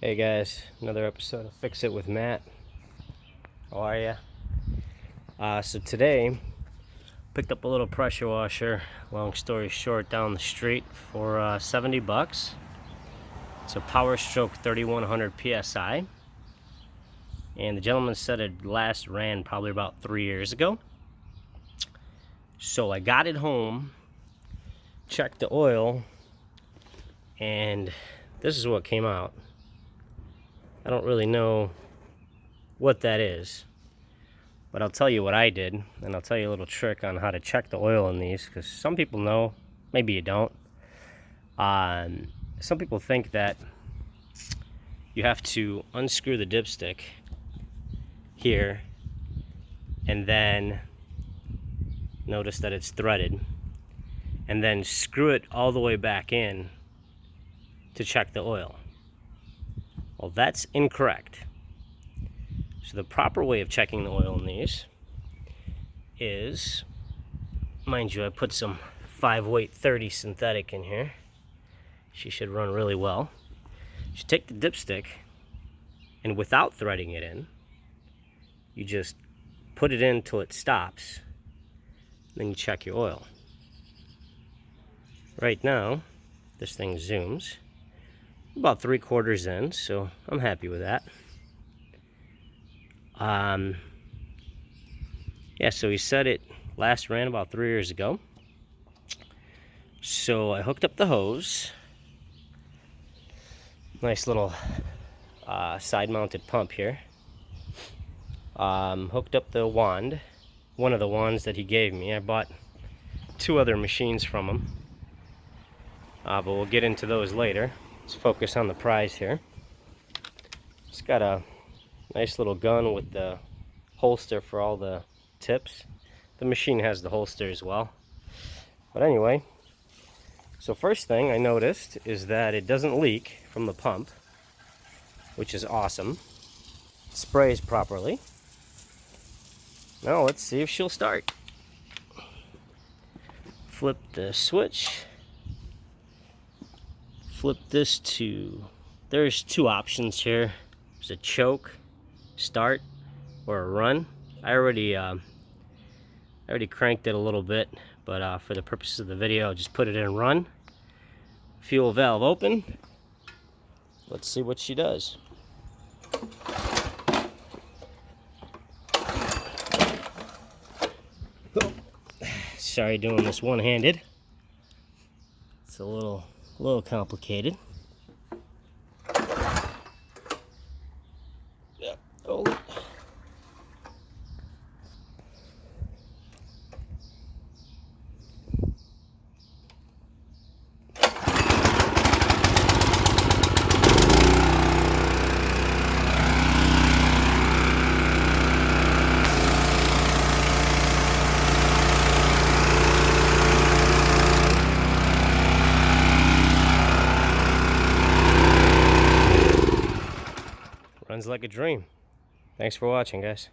Hey guys, another episode of Fix It with Matt. How are ya? So today, picked up a little pressure washer, long story short, down the street for 70 bucks. It's a Power Stroke 3100 PSI. And the gentleman said it last ran probably about 3 years ago. So I got it home, checked the oil, and this is what came out. I don't really know what that is, but I'll tell you what I did, and I'll tell you a little trick on how to check the oil in these, because some people know, maybe you don't. Some people think that you have to unscrew the dipstick here, and then notice that it's threaded, and then screw it all the way back in to check the oil. Well, that's incorrect. So the proper way of checking the oil in these is, mind you, I put some 5-weight 30 synthetic in here. She should run really well. You take the dipstick, and without threading it in, you just put it in till it stops. Then you check your oil. Right now, this thing zooms. About 3/4 in, so I'm happy with that. Yeah, so he said it last ran about 3 years ago. So I hooked up the hose. Nice little side-mounted pump here. Hooked up the wand, one of the wands that he gave me. I bought 2 other machines from him, but we'll get into those later. Let's focus on the prize here. It's got a nice little gun with the holster for all the tips. The machine has the holster as well. But anyway, so first thing I noticed is that it doesn't leak from the pump, which is awesome. It sprays properly. Now let's see if she'll start. Flip the switch. Flip this to, there's 2 options here. There's a choke, start, or a run. I already cranked it a little bit, but for the purposes of the video, I'll just put it in run. Fuel valve open. Let's see what she does. Oh. Sorry doing this one-handed. It's a little complicated. Yep. Oh. Runs like a dream. Thanks for watching, guys.